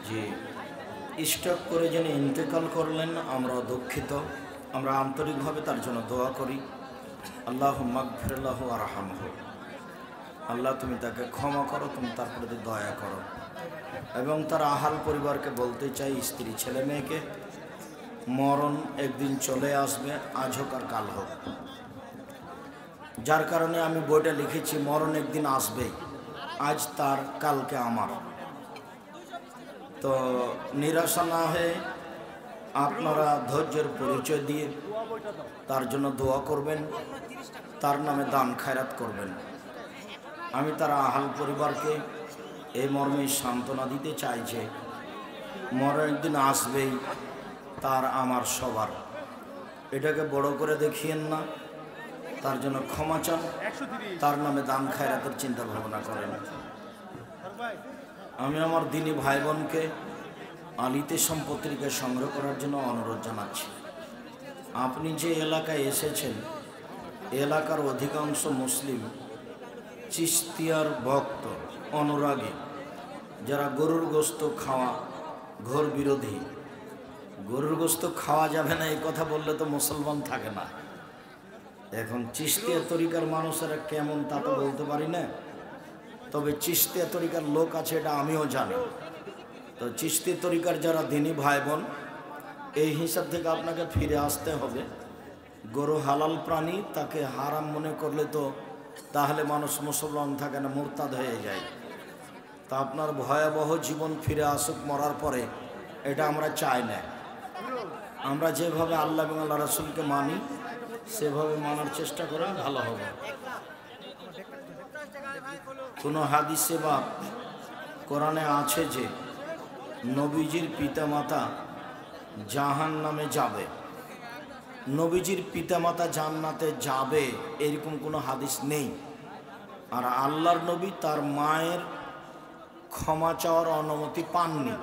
জি, stroke করে যিনি ইন্তেকাল করলেন, আমরা দুঃখিত। আমরা আন্তরিকভাবে তার জন্য দোয়া করি। আল্লাহুম্মা মাগফির লাহু ওয়ারহামহু। আল্লাহ তুমি তাকে ক্ষমা করো, তুমি তার প্রতি দয়া করো। এবং তার আহাল পরিবারকে বলতে চাই, স্ত্রী ছেলে মেয়েকে, মরণ একদিন চলে আসবে, আজ হোক আর কাল হোক। যার কারণে আমি বইটা লিখেছি, মরণ একদিন আসবেই, আজ তার কালকে আমার। তো নিরাশা না হয়ে আপনারা ধৈর্যের পরিচয় দিয়ে তার জন্য দোয়া করবেন, তার নামে দান খায়রাত করবেন। আমি তার আহাল পরিবারকে এই মর্মে সান্ত্বনা দিতে চাই যে মরণ একদিন আসবেই, তার আমার সবার। এটাকে বড় করে দেখিয়েন না, তার জন্য ক্ষমা চান, তার নামে দান খায়রাতের চিন্তা ভাবনা করেন। আমি আমার দিনী ভাই বোনকে আলিতে সম্পত্তিকে সংগ্রহ করার জন্য অনুরোধ জানাচ্ছি। আপনি যে এলাকায় এসেছেন, এলাকার অধিকাংশ মুসলিম চিশতিয়ার ভক্ত, অনুরাগী, যারা গরুর গোশত খাওয়া ঘোর বিরোধী। গরুর গোশত খাওয়া যাবে না এই কথা বললে তো মুসলমান থাকে না। এখন চিশতিয়া তরিকার মানুষেরা কেমন তা তো বলতে পারি না, তবে চিশতিয়া তরিকার লোক আছে এটা আমিও জানি। তো চিশতিয়া তরিকার যারা দিনী ভাই বোন, এই হিসাব থেকে আপনাকে ফিরে আসতে হবে। গরু হালাল প্রাণী, তাকে হারাম মনে করলে তো তাহলে মানুষ মুসলমান থাকে না, মুরতাদ হয়ে যায়। তা আপনার ভয়াবহ জীবন ফিরে আসুক মরার পরে, এটা আমরা চাই না। আমরা যেভাবে আল্লাহ এবং আল্লাহ রাসূলকে মানি সেভাবে মানার চেষ্টা করেন, ভালো হবে। কোনো হাদিসে বা কোরআনে আছে যে নবীজির পিতামাতা জাহান্নামে যাবে, নবীজির পিতামাতা জান্নাতে যাবে, এরকম কোনো হাদিস নেই। আর আল্লাহর নবী তার মায়ের ক্ষমা চাওয়ার অনুমতি পাননি।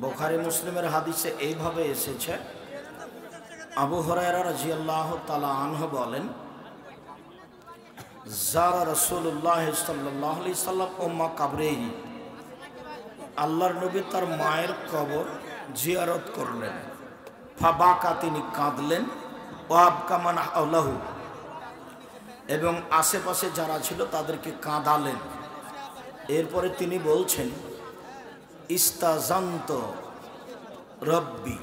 বুখারী মুসলিমের হাদিসে এইভাবে এসেছে, আবু হুরায়রা রাদিয়াল্লাহু তাআলা আনহু বলেন, যারা রাসূলুল্লাহ সাল্লাল্লাহু আলাইহি সাল্লাম উম্মা কাবরিহি, আল্লাহর নবী তার মায়ের কবর জিয়ারত করলেন। ফাবাকা, তিনি কাঁদলেন। ওয়াবকা মান হাওলাহু, এবং আশেপাশে যারা ছিল তাদেরকে কাঁদালেন। এরপরে তিনি বলছেন, ইস্তাজান্ত রব্বি,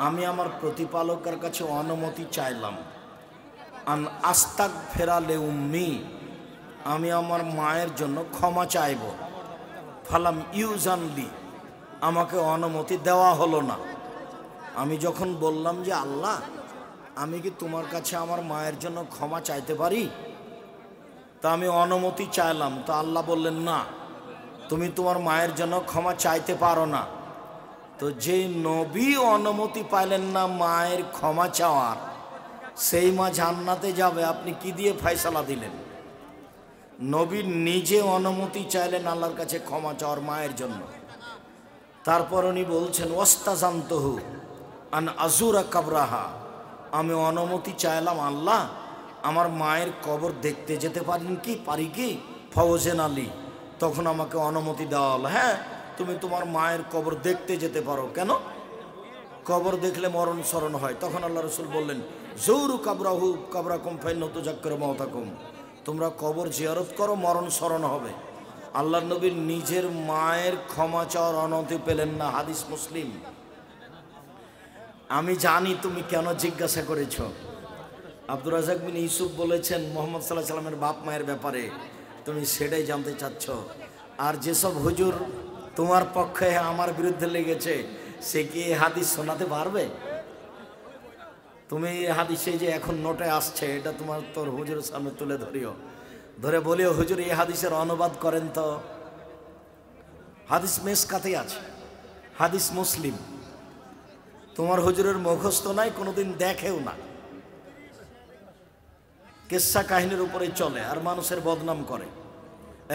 আমি আমার প্রতিপালকের কাছে অনুমতি চাইলাম। আন আস্তাগফিরা লি উম্মি, আমি আমার মায়ের জন্য ক্ষমা চাইব। ফালাম ইউজানলি, আমাকে অনুমতি দেওয়া হলো না। আমি যখন বললাম যে আল্লাহ, আমি কি তোমার কাছে আমার মায়ের জন্য ক্ষমা চাইতে পারি, তা আমি অনুমতি চাইলাম, তো আল্লাহ বললেন না, তুমি তোমার মায়ের জন্য ক্ষমা চাইতে পারো না। তো যেই নবী অনুমতি পাইলেন না মায়ের ক্ষমা চাওয়ার, সেই মা জান্নাতে যাবে, আপনি কি দিয়ে ফয়সালা দিলেন? নবী নিজে অনুমতি চাইলেন আল্লাহর কাছে ক্ষমা চাওয়ার মায়ের জন্য। তারপর উনি বলছেন, ওয়াস্তাজান্তহু আন আজুরা কাবরাহা, আমি অনুমতি চাইলাম আল্লাহ, আমার মায়ের কবর দেখতে যেতে পারি কি? ফওজেন আলী, তখন আমাকে অনুমতি দেওয়া হলো, হ্যাঁ তুমি তোমার মায়ের কবর দেখতে যেতে পারো। কেন? কবর দেখলে মরণ স্মরণ হয়। তখন আল্লাহ রাসূল বললেন, জৌরু কাবরাহু কাবরাকুম ফাইন্নাহু তুযাক্কিরু মাউতাকুম, তোমরা কবর জিয়ারত করো, মরণ স্মরণ হবে। আল্লাহর নবীর নিজের মায়ের ক্ষমা চাওয়ার অনুমতি পেলেন না, হাদিস মুসলিম। আমি জানি তুমি কেন জিজ্ঞাসা করেছ। আব্দুর রাজ্জাক বিন ইউসুফ বলেছেন মুহাম্মদ সাল্লাল্লাহু আলাইহি ওয়াসাল্লামের বাপ মায়ের ব্যাপারে তুমি সেটাই জানতে চাচ্ছ। আর যেসব হুজুর তোমার পক্ষে আমার বিরুদ্ধে লেগেছে, সে কি এই হাদিস শোনাতে পারবে? তুমি এই হাদিসে যে এখন নোটে আসছে, এটা তোমার তোর হুজুরের সামনে তুলে ধরে বলিও, হুজুর এই হাদিসের অনুবাদ করেন তো। হাদিস মেসকাতেই আছে, হাদিস মুসলিম। তোমার হুজুরের মুখস্থ নাই, কোনোদিন দেখেও না, কিসসা কাহিনীর উপরে চলে আর মানুষের বদনাম করে।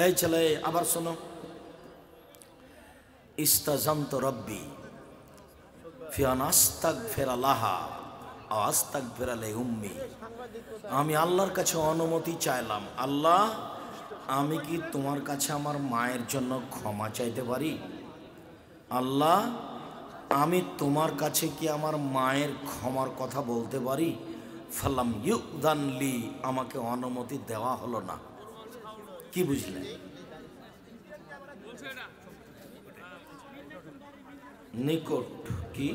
এই ছেলে আবার শোনো, ইস্তাজান্ত রব্বি ফি আন আস্তাগফিরা লাহা আও আস্তাগফিরা লি উম্মি, আমি আল্লাহর কাছে অনুমতি চাইলাম, আল্লাহ আমি কি তোমার কাছে আমার মায়ের জন্য ক্ষমা চাইতে পারি? আল্লাহ, আমি তোমার কাছে কি আমার মায়ের ক্ষমার কথা বলতে পারি? ফালাম ইউদানলি, আমাকে অনুমতি দেওয়া হলো না। কি বুঝলেন? নিকট কি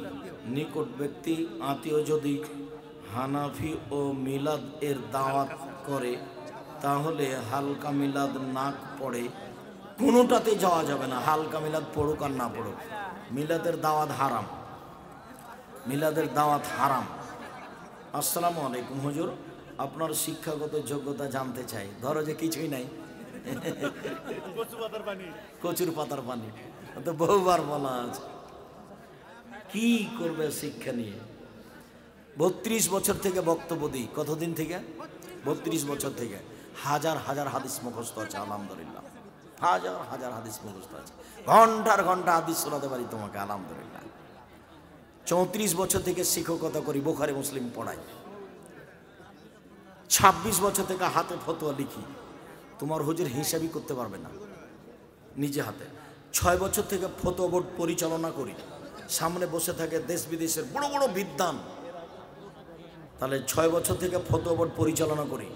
নিকট ব্যক্তি আত্মীয় যদি হানাফি ও মিলাদ এর দাওয়াত করে তাহলে হালকা মিলাদ না পড়ে কোনোটাতে যাওয়া যাবে না। হালকা মিলাদ পড়ুক আর না পড়ুক, মিলাদের দাওয়াত হারাম, মিলাদের দাওয়াত হারাম। আসসালামু আলাইকুম হুজুর, আপনার শিক্ষাগত যোগ্যতা জানতে চাই। ধরো যে কিছুই নাই, কচুর পাতার পানি, তো বহুবার বলা আছে। কি করবে শিক্ষা নিয়ে? 32 বছর থেকে বক্তব্য দিই। কতদিন থেকে? 32 বছর থেকে। হাজার হাজার হাদিস মুখস্থ আছে, আলহামদুলিল্লাহ। হাজার হাজার হাদিস মুখস্থ আছে, ঘন্টার ঘন্টা হাদিস শোনাতে পারি তোমাকে, আলহামদুলিল্লাহ। 34 বছর থেকে শিক্ষকতা করি, বুখারী মুসলিম পড়াই। 26 বছর থেকে হাতে ফতোয়া লিখি, তোমার হুজুর হিসাবই করতে পারবে না নিজে হাতে। 6 বছর থেকে ফতোয়া বোর্ড পরিচালনা করি, সামনে বসে থাকে দেশ বিদেশের বড় বড় বিদ্বান। তাহলে 6 বছর থেকে ফতোয়া বোর্ড পরিচালনা করি,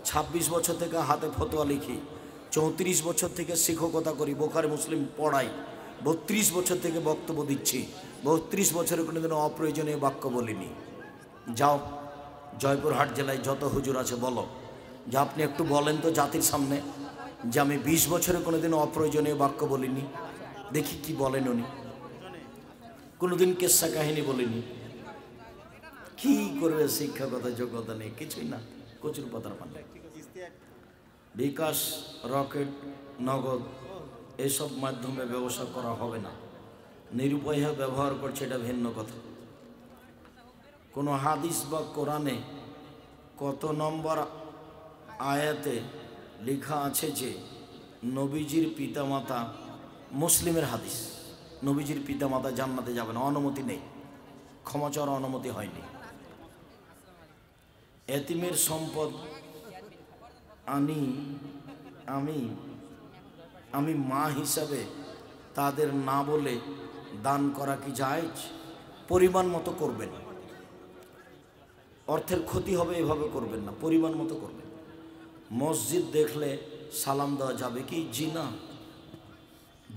26 বছর থেকে হাতে ফতোয়া লিখি, 34 বছর থেকে শিক্ষকতা করি, বুখারী মুসলিম পড়াই, 32 বছর থেকে বক্তব্য দিচ্ছি। 32 বছরে কোনোদিনও অপ্রয়োজনীয় বাক্য বলিনি। যাও জয়পুরহাট জেলায় যত হুজুর আছে বলো যে আপনি একটু বলেন তো জাতির সামনে যে আমি 20 বছরে কোনোদিনও অপ্রয়োজনীয় বাক্য বলিনি। দেখি কি বলেন উনি। কোনোদিন কেসা কাহিনী বলিনি। কি করবে? শিক্ষাগত যোগ্যতা নেই, কিছুই না, কচুর পাতার পান। বিকাশ, রকেট, নগদ এসব মাধ্যমে ব্যবসা করা হবে না। নিরুপায় ব্যবহার করছে, এটা ভিন্ন কথা। কোনো হাদিস বা কোরআনে কত নম্বর আয়াতে লেখা আছে যে নবীজির পিতামাতা, মুসলিমের হাদিস, নবীজির পিতামাতা জান্নাতে যাবে না? অনুমতি নেই, ক্ষমা চাওয়ার অনুমতি হয়নি। এতিমের সম্পদ আমি মা হিসাবে তাদের না বলে দান করা কি জায়েজ? পরিমাণ মতো করবেন, অর্থের ক্ষতি হবে এভাবে করবেন না, পরিমাণ মতো করবেন। মসজিদ দেখলে সালাম দেওয়া যাবে কি? জি না,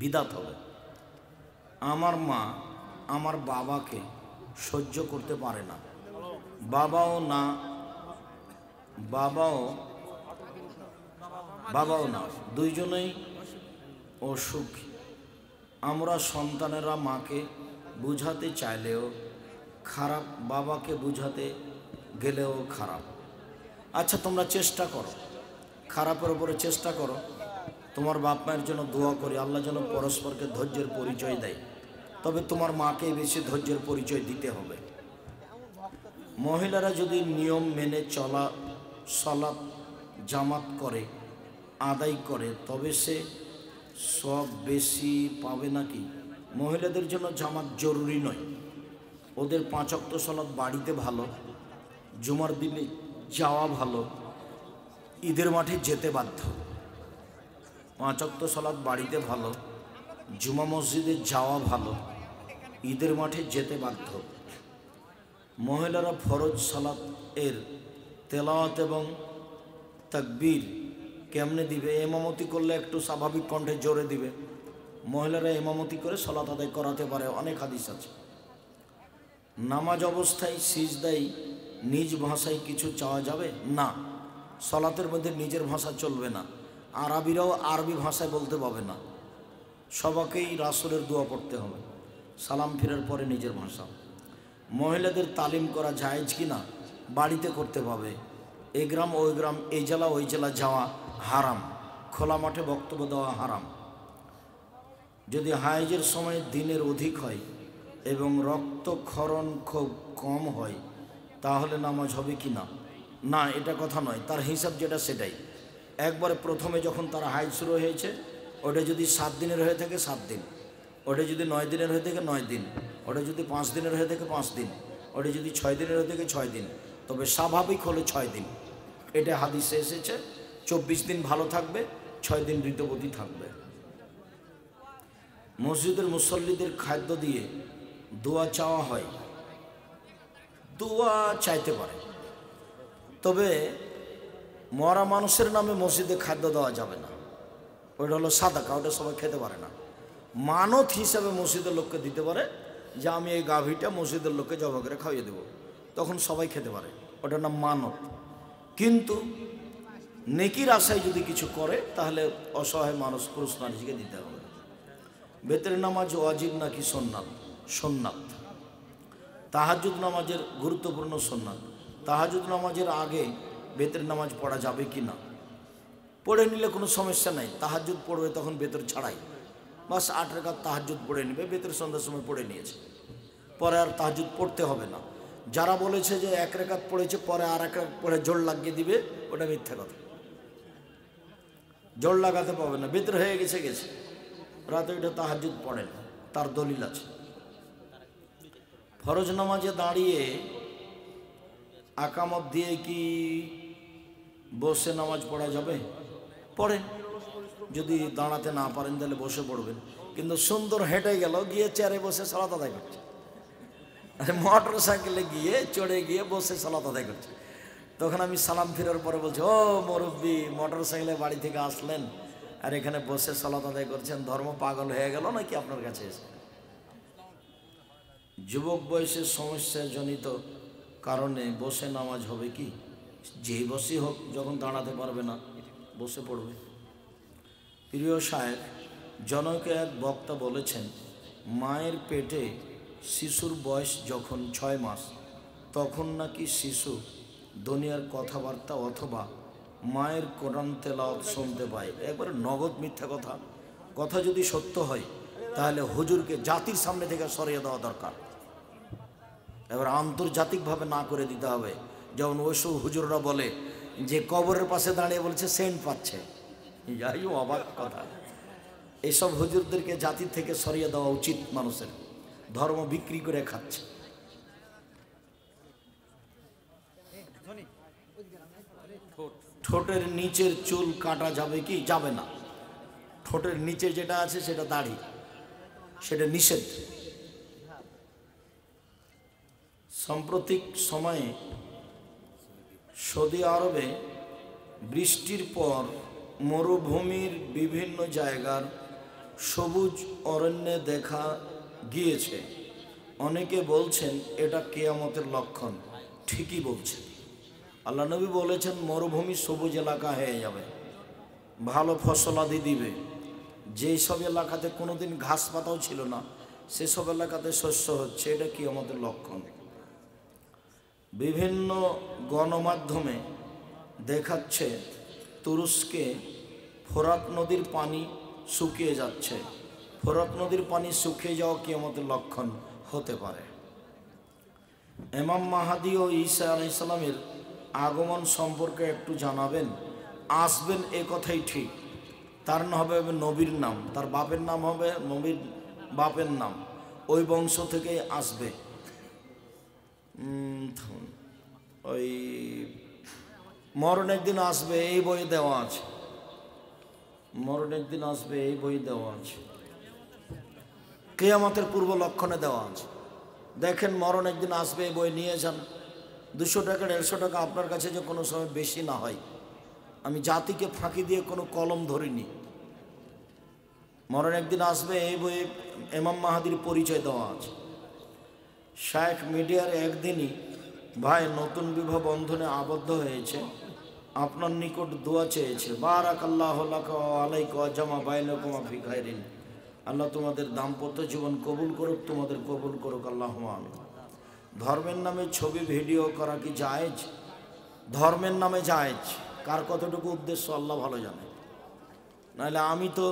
বিদাত হবে। আমার মা আমার বাবাকে সহ্য করতে পারে না, বাবাও না, দুইজনেই অসুখী। আমরা সন্তানেরা মাকে বুঝাতে চাইলেও খারাপ, বাবাকে বুঝাতে গেলেও খারাপ। আচ্ছা তোমরা চেষ্টা করো, খারাপের উপরে চেষ্টা করো। তোমার বাপ মায়ের জন্য দোয়া করি, আল্লাহ যেন পরস্পরকে ধৈর্যের পরিচয় দেয়। তবে তোমার মাকে বেশি ধৈর্যের পরিচয় দিতে হবে। মহিলারা যদি নিয়ম মেনে সালাত জামাত করে, আদায় করে, তবে সে সব বেশি পাবে নাকি? মহিলাদের জন্য জামাত জরুরি নয়, ওদের 5 ওয়াক্ত সালাত বাড়িতে ভালো, জুমার দিনে যাওয়া ভালো, ঈদের মাঠে যেতে বাধ্য। 5 ওয়াক্ত সালাত বাড়িতে ভালো, জুমা মসজিদে যাওয়া ভালো, ঈদের মাঠে যেতে বাধ্য। মহিলারা ফরজ সালাত এর তেলাওয়াত এবং তাকবীর কেমনে দিবে? ইমামতি করলে একটু স্বাভাবিক কণ্ঠে জোরে দিবে। মহিলারা ইমামতি করে সালাত আদায় করাতে পারে, অনেক হাদিস আছে। নামাজ অবস্থায় সিজদায় নিজ ভাষায় কিছু চাওয়া যাবে না। সালাতের মধ্যে নিজের ভাষা চলবে না, আরবিরাও আরবি ভাষায় বলতে পাবে না। সবাইকেই রাসূলের দোয়া পড়তে হবে, সালাম ফেরার পরে নিজের ভাষা। মহিলাদের তালিম করা জায়েজ কি না? বাড়িতে করতে পাবে। এই গ্রাম ওই গ্রাম, এই জেলা ওই জেলা যাওয়া হারাম, খোলা মাঠে বক্তব্য দেওয়া হারাম। যদি হায়েজের সময় দিনের অধিক হয় এবং রক্তক্ষরণ খুব কম হয় তাহলে নামাজ হবে কি না? না, এটা কথা নয়, তার হিসাব যেটা সেটাই। একবারে প্রথমে যখন তার হাইজ শুরু হয়েছে ওটা যদি 7 দিনের হয়ে থাকে 7 দিন, ওটা যদি 9 দিনের হয়ে থাকে 9 দিন, ওটা যদি 5 দিনের হয়ে থাকে 5 দিন, ওটা যদি 6 দিনের হয়ে থাকে 6 দিন, তবে স্বাভাবিক হলে 6 দিন। এটা হাদিসে এসেছে। 24 দিন ভালো থাকবে, 6 দিন ঋতুবতী থাকবে। মসজিদের মুসল্লিদের খাদ্য দিয়ে দোয়া চাওয়া হয়, দোয়া চাইতে পারে, তবে মরা মানুষের নামে মসজিদে খাদ্য দেওয়া যাবে না। ওইটা হলো সাদাকা, ওটা সবাই খেতে পারে না। মানত হিসাবে মসজিদের লোককে দিতে পারে যে আমি এই গাভীটা মসজিদের লোককে জবা করে খাইয়ে দেবো, তখন সবাই খেতে পারে, ওটার নাম মানত। কিন্তু নেকির আশায় যদি কিছু করে তাহলে অসহায় মানুষ পুরুষ নারীকে দিতে হবে। বেতের নামাজ ওয়াজিব নাকি সুন্নাত? সুন্নাত। তাহাজ্জুদ নামাজের গুরুত্বপূর্ণ সুন্নাত। তাহাজ্জুদ নামাজের আগে বেতের নামাজ পড়া যাবে কি না? পড়ে নিলে কোনো সমস্যা নাই। তাহাজ্জুদ পড়বে তখন বেতর ছাড়াই, বাস 8 রাকাত তাহাজ্জুদ পড়ে নেবে, বেতের সন্ধ্যার সময় পড়ে নিয়েছে, পরে আর তাহাজ্জুদ পড়তে হবে না। যারা বলেছে যে 1 রাকাত পড়েছে পরে আর 1 রাকাত পড়ে জোর লাগিয়ে দিবে, ওটা মিথ্যা কথা। জোর লাগাতে পাবে না, বেতর হয়ে গেছে গেছে, রাতে ওইটা তাহাজ্জুদ পড়ে না, তার দলিল আছে। ফরজ নামাজে দাঁড়িয়ে আকামত দিয়ে কি বসে নামাজ পড়া যাবে? পড়েন, যদি দাঁড়াতে না পারেন তাহলে বসে পড়বেন। কিন্তু সুন্দর হেঁটে গেল, গিয়ে চেয়ারে বসে সালাত আদায় করছে, মোটর সাইকেলে গিয়ে চড়ে গিয়ে বসে সালাত আদায় করছে। তখন আমি সালাম ফেরার পরে বলছি, ও মুরব্বী, মোটর সাইকেলে বাড়ি থেকে আসলেন আর এখানে বসে সালাত আদায় করছেন, ধর্ম পাগল হয়ে গেল নাকি আপনার কাছে এসে? যুবক বয়সের সমস্যাজনিত কারণে বসে নামাজ হবে কি? যেই বসে হোক, যখন দাঁড়াতে পারবে না বসে পড়বে। প্রিয় সাহেব, জনকে এক বক্তা বলেছেন, মায়ের পেটে শিশুর বয়স যখন 6 মাস তখন নাকি শিশু দুনিয়ার কথাবার্তা অথবা মায়ের কোরআন তেলাওয়াত শুনতে পায়। একবারে নগদ মিথ্যা কথা। কথা যদি সত্য হয় তাহলে হুজুরকে জাতির সামনে থেকে সরিয়ে দেওয়া দরকার। এবার আন্তর্জাতিকভাবে না করে দিতে হবে। যেমন ওইসব হুজুররা বলে যে কবরের পাশে দাঁড়িয়ে বলছে সেন্ট পাচ্ছে, যাই অবাক কথা। এইসব হুজুরদেরকে জাতির থেকে সরিয়ে দেওয়া উচিত। মানুষের ধর্ম বিক্রি করে খাচ্ছে। ঠোঁটের নিচের চুল কাটা যাবে কি? যাবে না। ঠোঁটের নিচে যেটা আছে সেটা দাড়ি, সেটা নিষেধ। সাম্প্রতিক সময়ে সৌদি আরবে বৃষ্টির পর মরুভূমির বিভিন্ন জায়গার সবুজ অরণ্যে দেখা গিয়েছে। অনেকে বলছেন এটা কিয়ামতের লক্ষণ। ঠিকই বলছেন। আল্লাহ নবী বলেছেন মরুভূমি সবুজ এলাকা হয়ে যাবে, ভালো ফসলাদি দিবে। যেই সব এলাকাতে কোনোদিন ঘাস পাতাও ছিল না সেসব এলাকাতে শস্য হচ্ছে, এটা কিয়ামতের লক্ষণ। বিভিন্ন গণমাধ্যমে দেখাচ্ছে তুরস্কে ফোরাত নদীর পানি শুকিয়ে যাচ্ছে। ফোরাত নদীর পানি শুকিয়ে যাওয়া কিয়ামতের লক্ষণ হতে পারে। ইমাম মাহাদি ও ঈসা আলাইহিস সালামের আগমন সম্পর্কে একটু জানাবেন। আসবেন এ কথাই ঠিক। তার নাম হবে নবীর নাম, তার বাপের নাম হবে নবীর বাপের নাম, ওই বংশ থেকেই আসবে। ওই মরণ একদিন আসবে এই বই দেওয়া আছে, মরণ একদিন আসবে এই বই দেওয়া আছে, কিয়ামতের পূর্ব লক্ষণে দেওয়া আছে। দেখেন মরণ একদিন আসবে এই বই নিয়ে যান। 200 টাকা 150 টাকা আপনার কাছে যে কোনো সময় বেশি না হয়। আমি জাতিকে ফাঁকি দিয়ে কোনো কলম ধরিনি। মরণ একদিন আসবে এই বইয়ে ইমাম মাহাদির পরিচয় দেওয়া আছে। শায়েখ মিডিয়ার একদিনই ভাই নতুন বিবাহ বন্ধনে আবদ্ধ হয়েছে, আপনার নিকট দোয়া চেয়েছে। বারাকাল্লাহু লাকা ওয়া আলাইকা ওয়া জামা বাইনাকুমা ফি খাইরিন। আল্লাহ তোমাদের দাম্পত্য জীবন কবুল করুক, তোমাদের কবুল করুক, আল্লাহুম্মা আমিন। ধর্মের নামে ছবি ভিডিও করা কি জায়েজ? ধর্মের নামে জায়েজ, কার কতটুকু উদ্দেশ্য আল্লাহ ভালো জানে। নাহলে আমি তো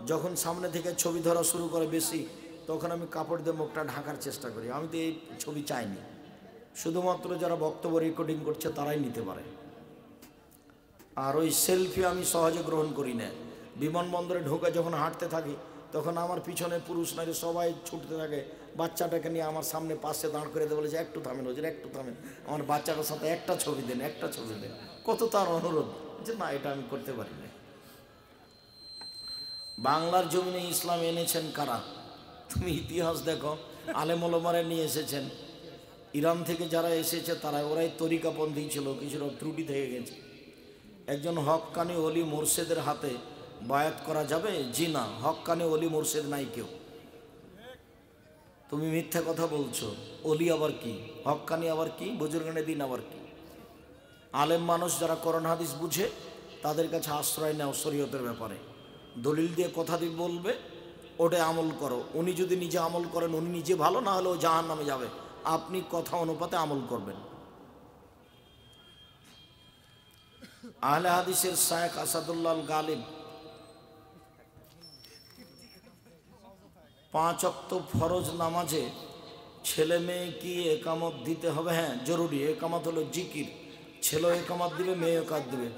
যখন সামনে থেকে ছবি ধরা শুরু করে বেশি, তখন আমি কাপড় দিয়ে মুখটা ঢাকার চেষ্টা করি। আমি তো এই ছবি চাইনি, শুধুমাত্র যারা বক্তব্য রেকর্ডিং করছে তারাই নিতে পারে। আর ওই সেলফি আমি সহজে গ্রহণ করি না। বিমানবন্দরে ঢোকে যখন হাঁটতে থাকি তখন আমার পিছনে পুরুষ নারী সবাই ছুটতে থাকে। বাচ্চাটাকে নিয়ে আমার সামনে পাশে দাঁড় করে দিয়ে বলে যে একটু থামেন ওদের, একটু থামেন, আমার বাচ্চাটার সাথে একটা ছবি দেন, একটা ছবি দেন। কত তার অনুরোধ যে না, এটা আমি করতে পারি না। বাংলার জমিনে ইসলাম এনেছেন কারা? তুমি ইতিহাস দেখো, আলেম ওলামারা নিয়ে এসেছেন। ইরান থেকে যারা এসেছে তারা ওরাই তরিকাপন্থী ছিল, কিছুটা ত্রুটি থেকে গেছে। একজন হক্কানি অলি মুর্শেদের হাতে বায়াত করা যাবে? জি না, হক্কানি অলি মুর্শেদ নাই কেউ। তুমি মিথ্যা কথা বলছো। অলি আবার কি, হক্কানি আবার কি, বুজুর্গানে দিন আবার কি? আলেম মানুষ যারা কোরআন হাদিস বুঝে তাদের কাছে আশ্রয় নেও শরীয়তের ব্যাপারে, দলিল দিয়ে কথা দিয়ে বলবে, ওটাই আমল করো। উনি যদি নিজে আমল করেন উনি নিজে ভালো, না হলে ও জাহান নামে যাবে। আপনি কথা অনুপাতে আমল করবেন। আহলে হাদিসের শায়েখ আসাদুল্লাহ গালিব 5 ওয়াক্ত ফরজ নামাজে ছেলে মেয়ে কি একামত দিতে হবে? হ্যাঁ জরুরি। একামত হলো জিকির, ছেলে একামত দিবে, মেয়ে একামত দিবে।